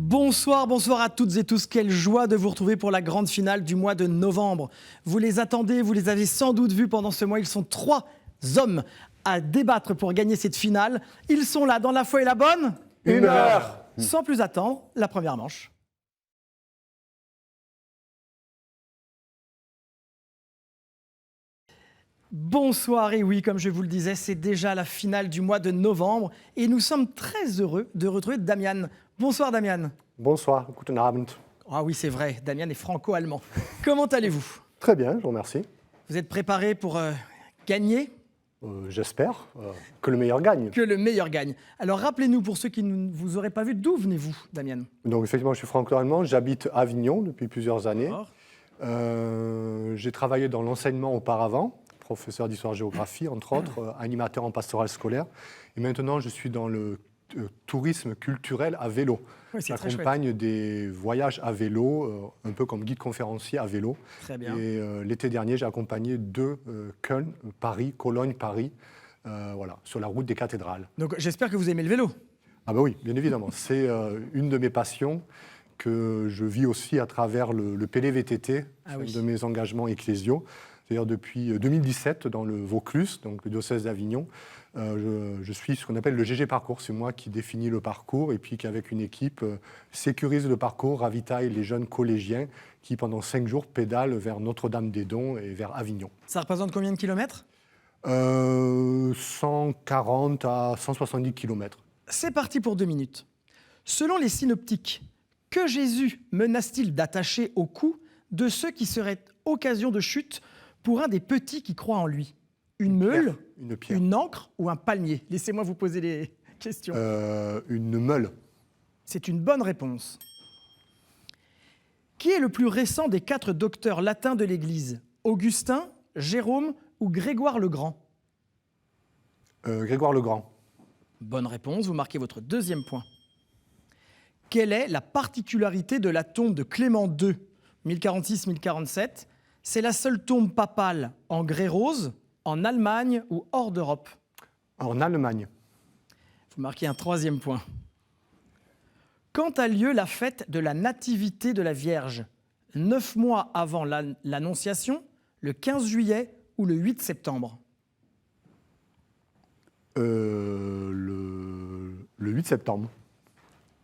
Bonsoir à toutes et tous. Quelle joie de vous retrouver pour la grande finale du mois de novembre. Vous les attendez, vous les avez sans doute vus pendant ce mois. Ils sont 3 hommes à débattre pour gagner cette finale. Ils sont là dans la foi et la bonne. 1 heure. Sans plus attendre, la première manche. Bonsoir, et oui, comme je vous le disais, c'est déjà la finale du mois de novembre et nous sommes très heureux de retrouver Damian. Bonsoir Damian. Bonsoir, guten Abend. Ah oui, c'est vrai, Damian est franco-allemand. Comment allez-vous? Très bien, je vous remercie. Vous êtes préparé pour gagner? J'espère que le meilleur gagne. Que le meilleur gagne. Alors rappelez-nous, pour ceux qui ne vous auraient pas vu, d'où venez-vous, Damian? Donc effectivement, je suis franco-allemand, j'habite à Avignon depuis plusieurs années. J'ai travaillé dans l'enseignement auparavant, professeur d'histoire-géographie, entre autres, animateur en pastoral scolaire. Et maintenant, je suis dans le tourisme culturel à vélo. Oui, j'accompagne des voyages à vélo, un peu comme guide conférencier à vélo. Très bien. Et l'été dernier, j'ai accompagné 2 Köln, Paris, Cologne, Paris, voilà, sur la route des cathédrales. Donc j'espère que vous aimez le vélo. Ah bah oui, bien évidemment. C'est une de mes passions que je vis aussi à travers le PLVTT, un de mes engagements ecclésiaux. C'est-à-dire depuis 2017, dans le Vaucluse, donc le diocèse d'Avignon, je suis ce qu'on appelle le GG Parcours. C'est moi qui définis le parcours et puis qui, avec une équipe, sécurise le parcours, ravitaille les jeunes collégiens qui, pendant 5 jours, pédalent vers Notre-Dame-des-Dons et vers Avignon. Ça représente combien de kilomètres? 140 à 170 kilomètres. C'est parti pour 2 minutes. Selon les synoptiques, que Jésus menace-t-il d'attacher au cou de ceux qui seraient occasion de chute pour un des petits qui croient en lui? Une meule, une ancre ou un palmier? Laissez-moi vous poser les questions. Une meule. C'est une bonne réponse. Qui est le plus récent des 4 docteurs latins de l'Église? Augustin, Jérôme ou Grégoire le Grand? Grégoire le Grand. Bonne réponse, vous marquez votre 2e point. Quelle est la particularité de la tombe de Clément II, 1046-1047? C'est la seule tombe papale en grès rose, en Allemagne ou hors d'Europe? En Allemagne. Vous marquez un 3e point. Quand a lieu la fête de la Nativité de la Vierge? 9 mois avant l'Annonciation, le 15 juillet ou le 8 septembre? Le 8 septembre.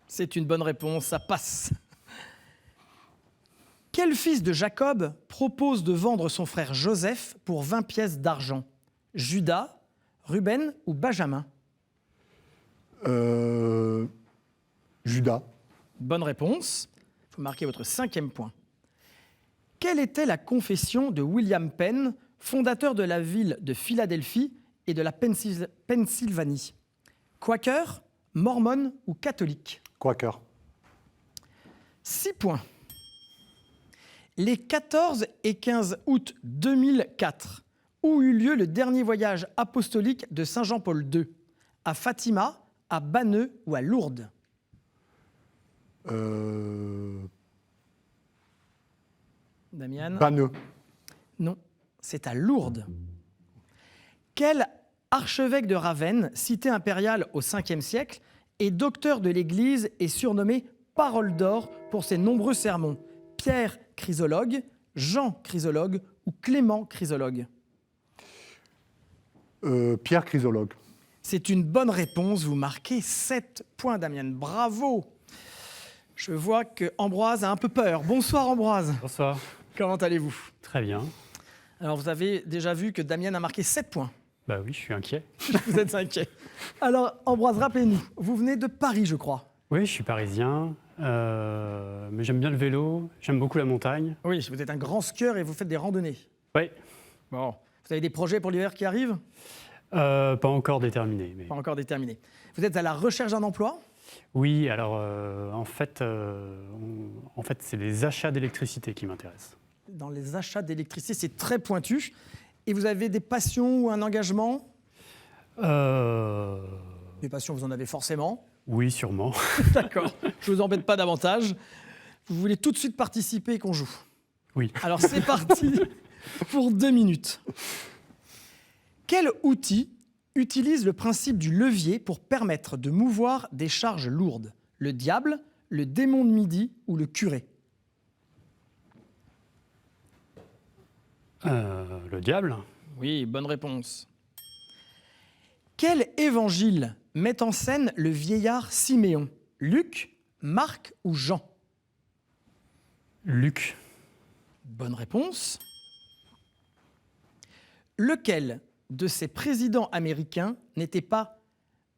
C'est une bonne réponse, ça passe. Quel fils de Jacob propose de vendre son frère Joseph pour 20 pièces d'argent? Judas, Ruben ou Benjamin? Judas. Bonne réponse. Vous marquez votre 5e point. Quelle était la confession de William Penn, fondateur de la ville de Philadelphie et de la Pennsylvanie? Quaker, mormone ou catholique? Quaker. 6 points. Les 14 et 15 août 2004, où eut lieu le dernier voyage apostolique de Saint Jean-Paul II? À Fatima, à Banneux ou à Lourdes? Damian? Banneux. Non, c'est à Lourdes. Quel archevêque de Ravenne, cité impériale au 5e siècle, et docteur de l'Église est surnommé Parole d'or pour ses nombreux sermons? Pierre Chrysologue, Jean Chrysologue ou Clément Chrysologue? Pierre Chrysologue. C'est une bonne réponse, vous marquez 7 points, Damian. Bravo! Je vois que Ambroise a un peu peur. Bonsoir Ambroise. Bonsoir. Comment allez-vous? Très bien. Alors vous avez déjà vu que Damian a marqué 7 points. Bah oui, je suis inquiet. Vous êtes inquiet. Alors Ambroise, rappelez-nous, vous venez de Paris, je crois. Oui, je suis parisien, mais j'aime bien le vélo, j'aime beaucoup la montagne. Oui, vous êtes un grand skieur et vous faites des randonnées. Oui. Bon. Vous avez des projets pour l'hiver qui arrive? Pas encore déterminé. Mais... Pas encore déterminé. Vous êtes à la recherche d'un emploi? Oui, alors en fait, c'est les achats d'électricité qui m'intéressent. Dans les achats d'électricité, c'est très pointu. Et vous avez des passions ou un engagement? Des passions, vous en avez forcément. Oui, sûrement. D'accord, je ne vous embête pas davantage. Vous voulez tout de suite participer et qu'on joue? Oui. Alors c'est parti pour 2 minutes. Quel outil utilise le principe du levier pour permettre de mouvoir des charges lourdes? Le diable, le démon de midi ou le curé? Le diable. Oui, bonne réponse. Quel évangile met en scène le vieillard Siméon? Luc, Marc ou Jean? Luc. Bonne réponse. Lequel de ces présidents américains n'était pas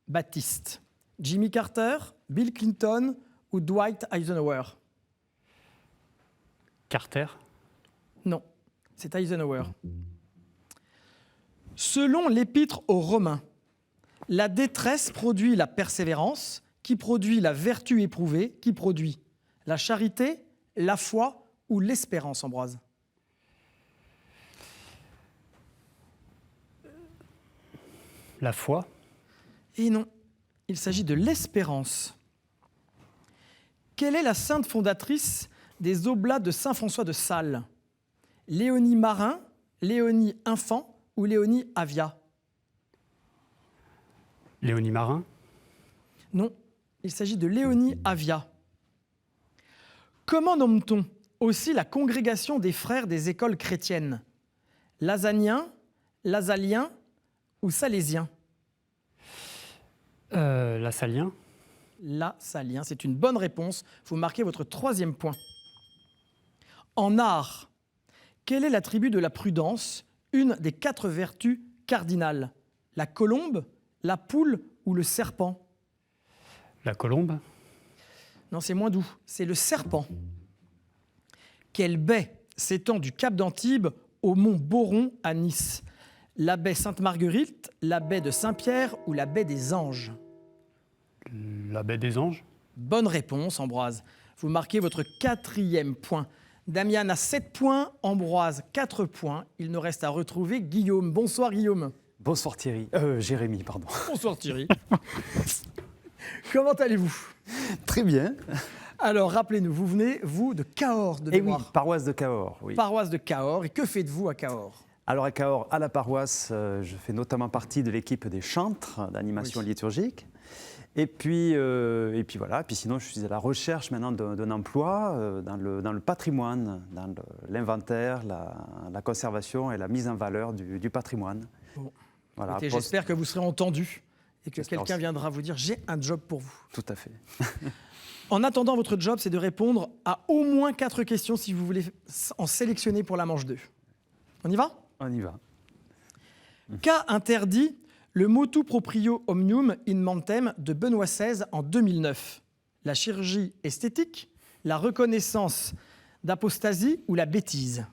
baptiste? Jimmy Carter, Bill Clinton ou Dwight Eisenhower? Carter. Non, c'est Eisenhower. Selon l'Épître aux Romains, la détresse produit la persévérance, qui produit la vertu éprouvée, qui produit la charité, la foi ou l'espérance, Ambroise? La foi. Et non, il s'agit de l'espérance. Quelle est la sainte fondatrice des Oblats de Saint-François de Sales? Léonie Marin, Léonie Infant ou Léonie Avia? Léonie Marin. Non, il s'agit de Léonie Avia. Comment nomme-t-on aussi la congrégation des frères des écoles chrétiennes? Lasaniens, Lasaliens ou Salésiens? Lassalien. Lassalien, c'est une bonne réponse. Vous marquez votre 3e point. En art, quel est l'attribut de la prudence, une des 4 vertus cardinales? La colombe, la poule ou le serpent? La colombe. Non, c'est moins doux, c'est le serpent. Quelle baie s'étend du cap d'Antibes au mont Boron à Nice? La baie Sainte-Marguerite, la baie de Saint-Pierre ou la baie des Anges? La baie des Anges. Bonne réponse, Ambroise. Vous marquez votre 4e point. Damian a 7 points, Ambroise 4 points. Il nous reste à retrouver Guillaume. Bonsoir Guillaume. Bonsoir Thierry. Jérémy, pardon. Bonsoir Thierry. Comment allez-vous? Très bien. Alors, rappelez-nous, vous venez, vous, de Cahors, de Et oui, mémoire. paroisse de Cahors. Oui. Paroisse de Cahors. Et que faites-vous à Cahors? Alors à Cahors, à la paroisse, je fais notamment partie de l'équipe des chantres d'animation liturgique. Et puis voilà. Puis sinon, je suis à la recherche maintenant d'un emploi dans le patrimoine, dans l'inventaire, la conservation et la mise en valeur du patrimoine. Bon. Voilà, Écoutez, j'espère que vous serez entendu et que J'espère quelqu'un aussi. viendra vous dire « j'ai un job pour vous ». Tout à fait. En attendant, votre job, c'est de répondre à au moins 4 questions si vous voulez en sélectionner pour la manche 2. On y va? On y va. Qu'a interdit le motu proprio omnium in mentem de Benoît XVI en 2009? La chirurgie esthétique, la reconnaissance d'apostasie ou la bêtise?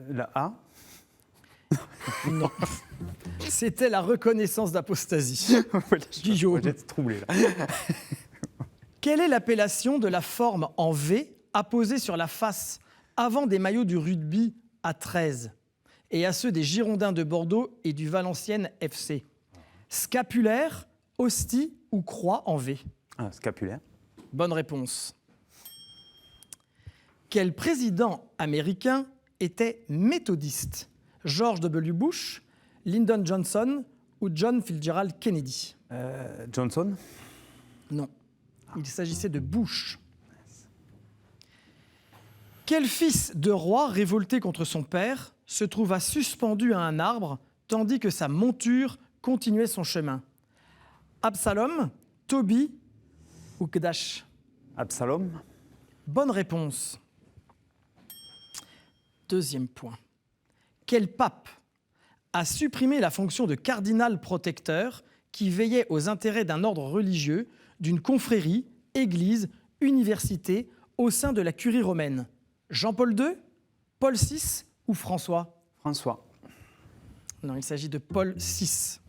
La A. Non. C'était la reconnaissance d'apostasie. Guillaume. J'ai été troublé là. Quelle est l'appellation de la forme en V apposée sur la face avant des maillots du rugby à 13 et à ceux des Girondins de Bordeaux et du Valenciennes FC? Scapulaire, hostie ou croix en V? Scapulaire. Bonne réponse. Quel président américain était méthodiste? George W. Bush, Lyndon Johnson ou John Fitzgerald Kennedy? Johnson. Non, il s'agissait de Bush. Quel fils de roi révolté contre son père se trouva suspendu à un arbre tandis que sa monture continuait son chemin? Absalom, Tobie ou Kdash? Absalom. Bonne réponse. 2e point. Quel pape a supprimé la fonction de cardinal protecteur qui veillait aux intérêts d'un ordre religieux, d'une confrérie, église, université au sein de la curie romaine? Jean-Paul II, Paul VI ou François? François. Non, il s'agit de Paul VI.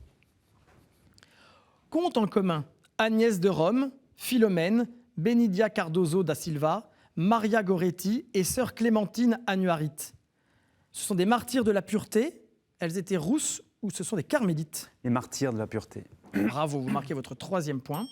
Qu'ont en commun Agnès de Rome, Philomène, Benidia Cardozo da Silva, Maria Goretti et sœur Clémentine Annuarite? Ce sont des martyrs de la pureté, elles étaient rousses ou ce sont des carmélites? Les martyrs de la pureté. Bravo, vous marquez votre 3e point.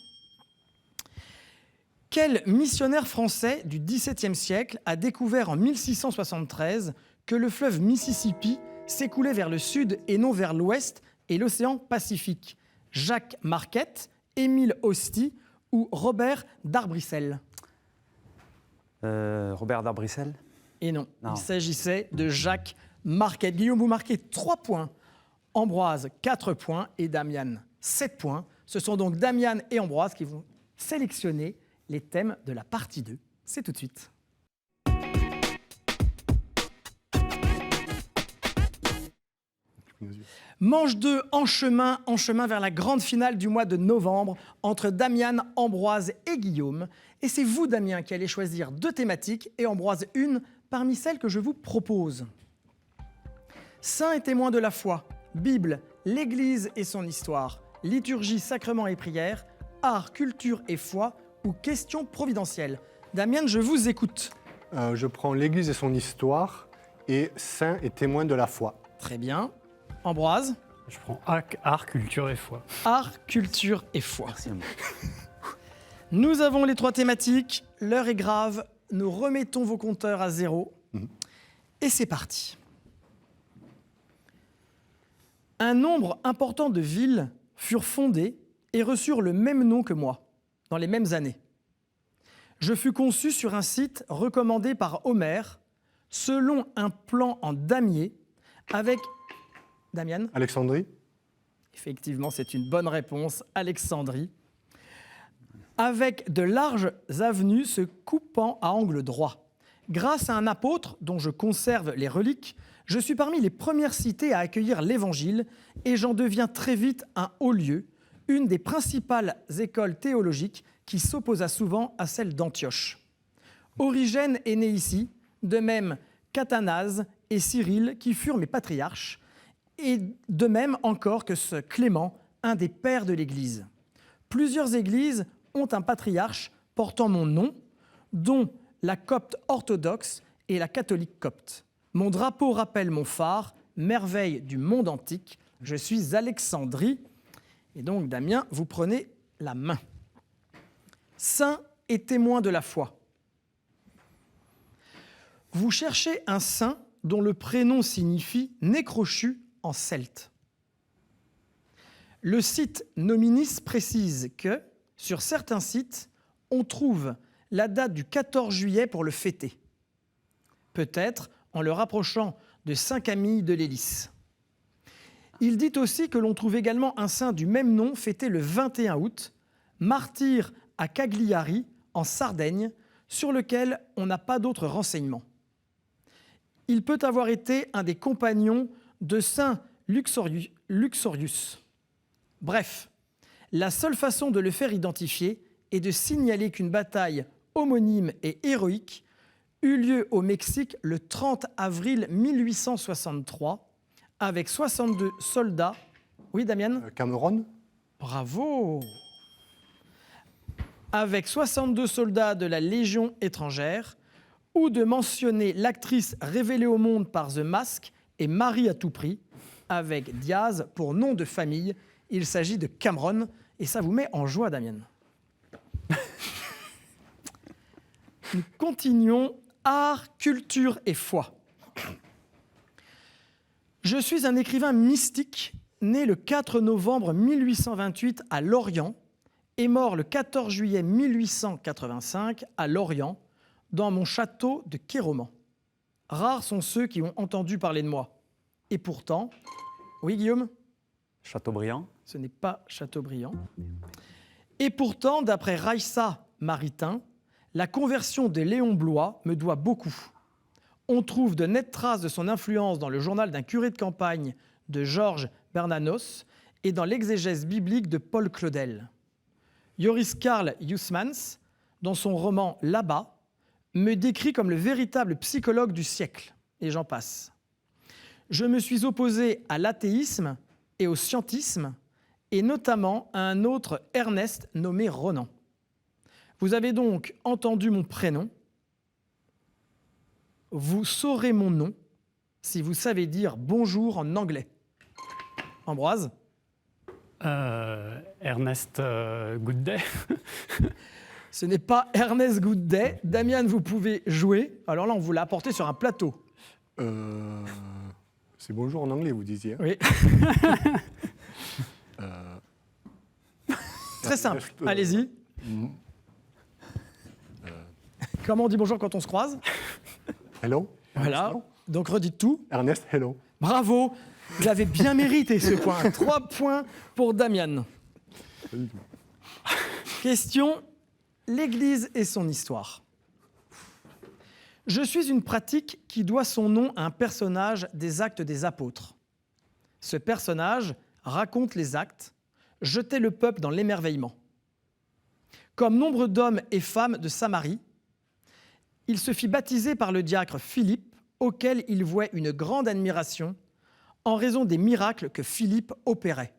Quel missionnaire français du XVIIe siècle a découvert en 1673 que le fleuve Mississippi s'écoulait vers le sud et non vers l'ouest et l'océan Pacifique? Jacques Marquette, Émile Hosty ou Robert d'Arbrissel? Robert d'Arbrissel. Et non, Non. il s'agissait de Jacques Marquette. Guillaume, vous marquez 3 points. Ambroise, 4 points. Et Damian, 7 points. Ce sont donc Damian et Ambroise qui vont sélectionner les thèmes de la partie 2. C'est tout de suite. Manche 2 en chemin vers la grande finale du mois de novembre entre Damian, Ambroise et Guillaume. Et c'est vous, Damien, qui allez choisir 2 thématiques et Ambroise une parmi celles que je vous propose. Saints et témoins de la foi, Bible, l'Église et son histoire, liturgie, sacrements et prières, art, culture et foi ou questions providentielles. Damien, je vous écoute. Je prends l'Église et son histoire et saints et témoins de la foi. Très bien. Ambroise? Je prends art, culture et foi. Art, culture et foi. Merci. Nous avons les 3 thématiques. L'heure est grave. Nous remettons vos compteurs à 0. Et c'est parti. Un nombre important de villes furent fondées et reçurent le même nom que moi, dans les mêmes années. Je fus conçu sur un site recommandé par Homère, selon un plan en damier, avec... Damian? Alexandrie. Effectivement, c'est une bonne réponse, Alexandrie. Avec de larges avenues se coupant à angle droit. Grâce à un apôtre dont je conserve les reliques, je suis parmi les premières cités à accueillir l'Évangile et j'en deviens très vite un haut lieu, une des principales écoles théologiques qui s'opposa souvent à celle d'Antioche. Origène est né ici, de même qu'Athanase et Cyril qui furent mes patriarches, et de même encore que ce Clément, un des pères de l'Église. Plusieurs églises ont un patriarche portant mon nom, dont la copte orthodoxe et la catholique copte. Mon drapeau rappelle mon phare, merveille du monde antique. Je suis Alexandrie. Et donc, Damien, vous prenez la main. Saint et témoin de la foi. Vous cherchez un saint dont le prénom signifie nécrochu en celte. Le site Nominis précise que, sur certains sites, on trouve la date du 14 juillet pour le fêter. Peut-être en le rapprochant de Saint Camille de l'Hélice. Il dit aussi que l'on trouve également un saint du même nom fêté le 21 août, martyr à Cagliari, en Sardaigne, sur lequel on n'a pas d'autres renseignements. Il peut avoir été un des compagnons de saint Luxorius. Bref, la seule façon de le faire identifier est de signaler qu'une bataille homonyme et héroïque eut lieu au Mexique le 30 avril 1863 avec 62 soldats. Oui, Damian? Cameron. Bravo! Avec 62 soldats de la Légion étrangère, ou de mentionner l'actrice révélée au monde par The Mask et Marie à tout prix, avec Diaz pour nom de famille. Il s'agit de Cameron, et ça vous met en joie, Damien. Nous continuons. Art, culture et foi. Je suis un écrivain mystique, né le 4 novembre 1828 à Lorient et mort le 14 juillet 1885 à Lorient, dans mon château de Kéroman. Rares sont ceux qui ont entendu parler de moi. Et pourtant... Oui, Guillaume? Chateaubriand. Ce n'est pas Chateaubriand. Et pourtant, d'après Raissa Maritain, la conversion de Léon Bloy me doit beaucoup. On trouve de nettes traces de son influence dans le journal d'un curé de campagne de Georges Bernanos et dans l'exégèse biblique de Paul Claudel. Joris Karl Huysmans, dans son roman Là-bas, me décrit comme le véritable psychologue du siècle, et j'en passe. Je me suis opposé à l'athéisme et au scientisme, et notamment à un autre Ernest nommé Ronan. Vous avez donc entendu mon prénom. Vous saurez mon nom si vous savez dire bonjour en anglais. Ambroise? Ernest Goodday. Ce n'est pas Ernest Goodday. Damian, vous pouvez jouer. Alors là, on vous l'a apporté sur un plateau. C'est bonjour en anglais, vous disiez. Oui. Très simple. Allez-y. Comment on dit bonjour quand on se croise? Hello. Voilà. Donc redites tout. Ernest, hello. Bravo. Vous avez bien mérité ce point. 3 points pour Damian. Question, l'Église et son histoire. Je suis une pratique qui doit son nom à un personnage des Actes des Apôtres. Ce personnage raconte les actes, jetait le peuple dans l'émerveillement. Comme nombre d'hommes et femmes de Samarie, il se fit baptiser par le diacre Philippe, auquel il vouait une grande admiration en raison des miracles que Philippe opérait.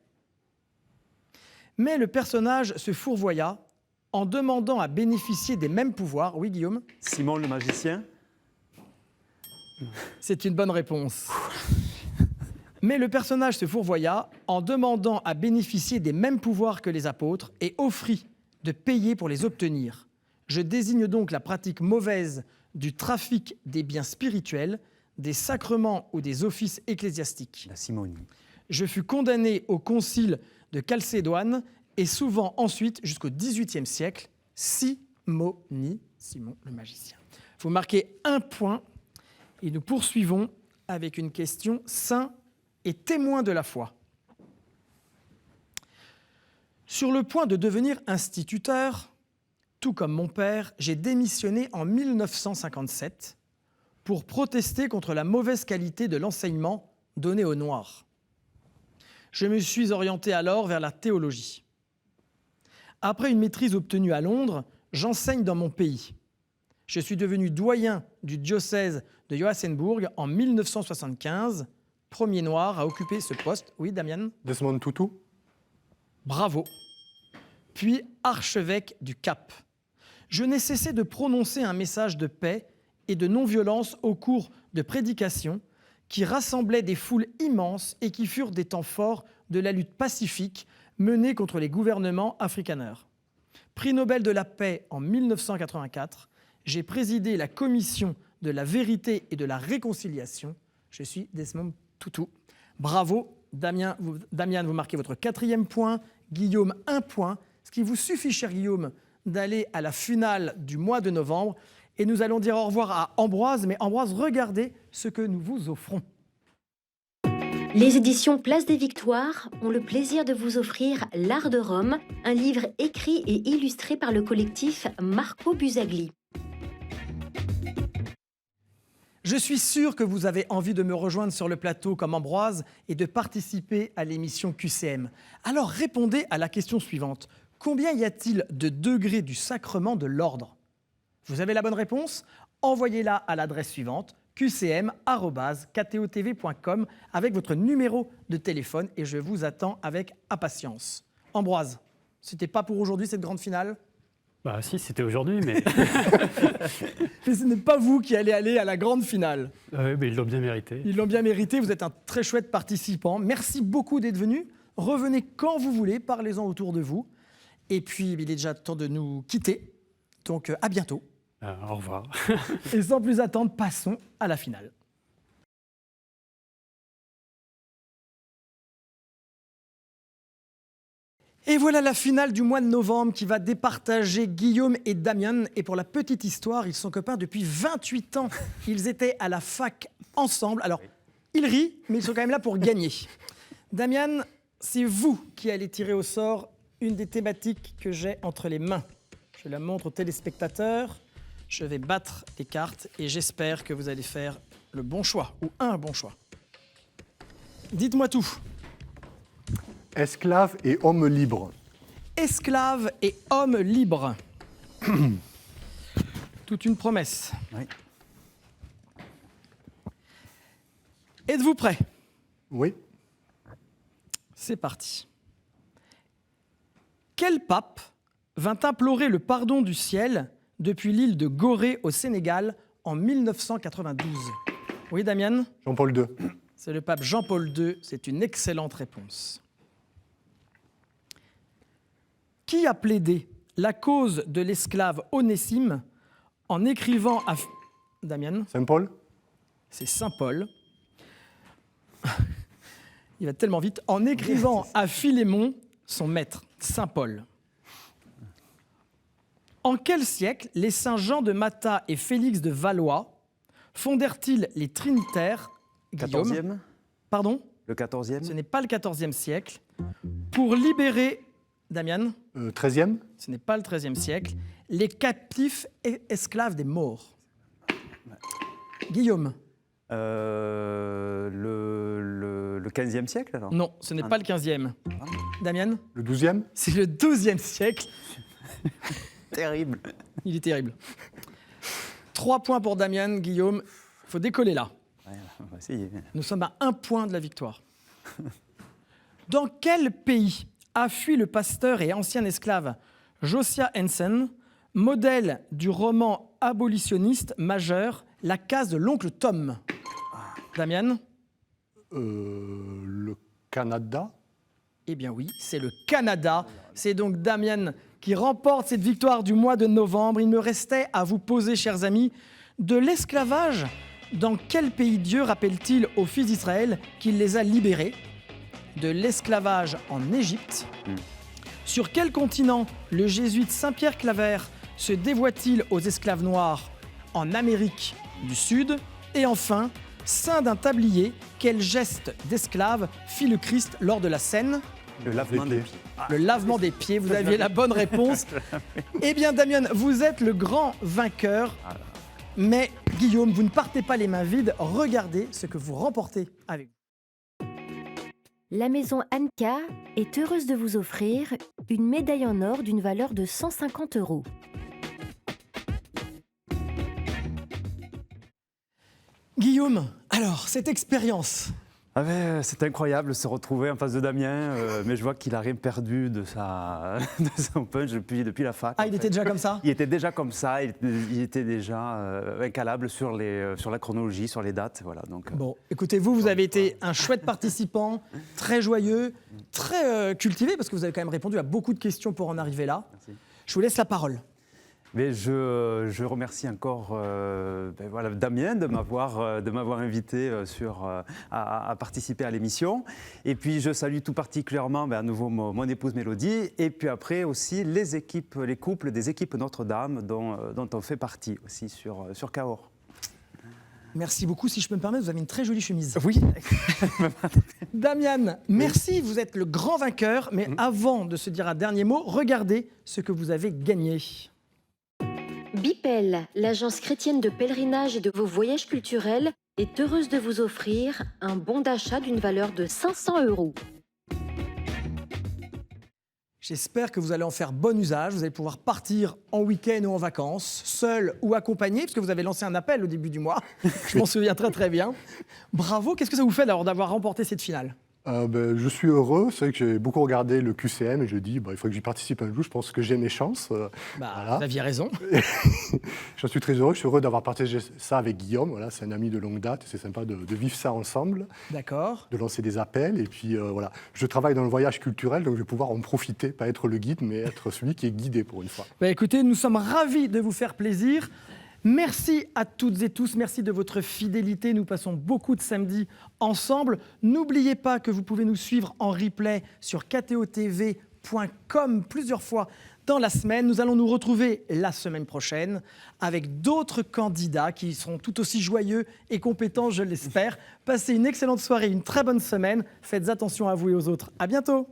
Mais le personnage se fourvoya en demandant à bénéficier des mêmes pouvoirs. Oui, Guillaume? Simon le magicien. C'est une bonne réponse. Mais le personnage se fourvoya en demandant à bénéficier des mêmes pouvoirs que les apôtres et offrit de payer pour les obtenir. Je désigne donc la pratique mauvaise du trafic des biens spirituels, des sacrements ou des offices ecclésiastiques. La simonie. Je fus condamné au concile de Chalcédoine et souvent ensuite, jusqu'au XVIIIe siècle, simonie, Simon le magicien. Vous marquez 1 point et nous poursuivons avec une question saint et témoin de la foi. Sur le point de devenir instituteur, tout comme mon père, j'ai démissionné en 1957 pour protester contre la mauvaise qualité de l'enseignement donné aux Noirs. Je me suis orienté alors vers la théologie. Après une maîtrise obtenue à Londres, j'enseigne dans mon pays. Je suis devenu doyen du diocèse de Johannesburg en 1975, premier Noir à occuper ce poste. Oui, Damian? Desmond Tutu. Bravo. Puis archevêque du Cap. Je n'ai cessé de prononcer un message de paix et de non-violence au cours de prédications qui rassemblaient des foules immenses et qui furent des temps forts de la lutte pacifique menée contre les gouvernements afrikaners. Prix Nobel de la paix en 1984, j'ai présidé la commission de la vérité et de la réconciliation. Je suis Desmond Tutu. Bravo, Damian, vous marquez votre 4e point, Guillaume 1 point, ce qui vous suffit, cher Guillaume, d'aller à la finale du mois de novembre. Et nous allons dire au revoir à Ambroise. Mais Ambroise, regardez ce que nous vous offrons. Les éditions Place des Victoires ont le plaisir de vous offrir L'Art de Rome, un livre écrit et illustré par le collectif Marco Busagli. Je suis sûr que vous avez envie de me rejoindre sur le plateau comme Ambroise et de participer à l'émission QCM. Alors répondez à la question suivante. Combien y a-t-il de degrés du sacrement de l'ordre? Vous avez la bonne réponse? Envoyez-la à l'adresse suivante, qcm@ktotv.com avec votre numéro de téléphone et je vous attends avec impatience. Ambroise, c'était pas pour aujourd'hui cette grande finale? Bah si, c'était aujourd'hui, mais... Mais ce n'est pas vous qui allez aller à la grande finale. mais ils l'ont bien mérité. Ils l'ont bien mérité, vous êtes un très chouette participant. Merci beaucoup d'être venu. Revenez quand vous voulez, parlez-en autour de vous. Et puis, il est déjà temps de nous quitter. Donc, à bientôt. Au revoir. Et sans plus attendre, passons à la finale. Et voilà la finale du mois de novembre qui va départager Guillaume et Damian. Et pour la petite histoire, ils sont copains depuis 28 ans. Ils étaient à la fac ensemble. Alors, ils rient, mais ils sont quand même là pour gagner. Damian, c'est vous qui allez tirer au sort une des thématiques que j'ai entre les mains. Je la montre aux téléspectateurs. Je vais battre les cartes et j'espère que vous allez faire le bon choix, ou un bon choix. Dites-moi tout. Esclave et homme libre. Esclave et homme libre. Toute une promesse. Oui. Êtes-vous prêts? Oui. C'est parti. Quel pape vint implorer le pardon du ciel depuis l'île de Gorée au Sénégal en 1992? Oui, Damian? Jean-Paul II. C'est le pape Jean-Paul II. C'est une excellente réponse. Qui a plaidé la cause de l'esclave Onésime en écrivant à... Damian? Saint-Paul. C'est Saint Paul. Il va tellement vite. En écrivant à Philémon, son maître, Saint Paul. En quel siècle les saints Jean de Matha et Félix de Valois fondèrent-ils les Trinitaires, Guillaume? 14e? Pardon? Le 14e? Ce n'est pas le XIVe siècle. Pour libérer, Damian, 13e? ce n'est pas le XIIIe siècle, les captifs et esclaves des morts. Guillaume? Le 15e siècle alors? Non, ce n'est pas le 15e. Damian? Le 12e? C'est le 12e siècle. Terrible. Il est terrible. 3 points pour Damian, Guillaume. Il faut décoller là. Ouais, on va essayer. Nous sommes à 1 point de la victoire. Dans quel pays a fui le pasteur et ancien esclave Josiah Henson, modèle du roman abolitionniste majeur La case de l'oncle Tom? Damian? Le Canada? Eh bien oui, c'est le Canada. C'est donc Damian qui remporte cette victoire du mois de novembre. Il me restait à vous poser, chers amis, de l'esclavage. Dans quel pays Dieu rappelle-t-il aux fils d'Israël qu'il les a libérés? De l'esclavage en Égypte. Sur quel continent le jésuite Saint-Pierre Claver se dévoie-t-il aux esclaves noirs? En Amérique du Sud. Et enfin, saint d'un tablier, quel geste d'esclave fit le Christ lors de la scène? Le lavement des pieds. Le lavement des pieds, vous aviez la bonne réponse. Eh bien, Damian, vous êtes le grand vainqueur. Mais, Guillaume, vous ne partez pas les mains vides. Regardez ce que vous remportez avec vous. La maison Anka est heureuse de vous offrir une médaille en or d'une valeur de 150 €. Guillaume, alors, cette expérience, Ah ben, c'est incroyable de se retrouver en face de Damien, mais je vois qu'il n'a rien perdu de son punch depuis la fac. ah, il était déjà comme ça? Il était déjà comme ça, il était déjà incalable sur la chronologie, sur les dates. Voilà, donc, Bon, écoutez, vous avez été un chouette participant, très joyeux, très cultivé, parce que vous avez quand même répondu à beaucoup de questions pour en arriver là. Merci. Je vous laisse la parole. Mais je remercie encore voilà, Damien de m'avoir invité à participer à l'émission. Et puis je salue tout particulièrement à nouveau mon épouse Mélodie. Et puis après aussi les couples des équipes Notre-Dame dont on fait partie aussi sur Cahors. Merci beaucoup. Si je peux me permettre, vous avez une très jolie chemise. Oui. Damian, merci, vous êtes le grand vainqueur. Mais avant de se dire un dernier mot, regardez ce que vous avez gagné. Bipel, l'agence chrétienne de pèlerinage et de vos voyages culturels, est heureuse de vous offrir un bon d'achat d'une valeur de 500 €. J'espère que vous allez en faire bon usage. Vous allez pouvoir partir en week-end ou en vacances, seul ou accompagné, parce que vous avez lancé un appel au début du mois. Je m'en souviens très très bien. Bravo, qu'est-ce que ça vous fait alors d'avoir remporté cette finale? Je suis heureux. C'est vrai que j'ai beaucoup regardé le QCM et je dis il faut que j'y participe un jour. Je pense que j'ai mes chances. Vous aviez raison. J'en suis très heureux. Je suis heureux d'avoir partagé ça avec Guillaume. Voilà, c'est un ami de longue date. C'est sympa de vivre ça ensemble. D'accord. De lancer des appels. Et puis voilà, je travaille dans le voyage culturel, donc je vais pouvoir en profiter, pas être le guide, mais être celui qui est guidé pour une fois. Écoutez, nous sommes ravis de vous faire plaisir. Merci à toutes et tous, merci de votre fidélité. Nous passons beaucoup de samedis ensemble. N'oubliez pas que vous pouvez nous suivre en replay sur ktotv.com plusieurs fois dans la semaine. Nous allons nous retrouver la semaine prochaine avec d'autres candidats qui seront tout aussi joyeux et compétents, je l'espère. Passez une excellente soirée, une très bonne semaine. Faites attention à vous et aux autres. À bientôt.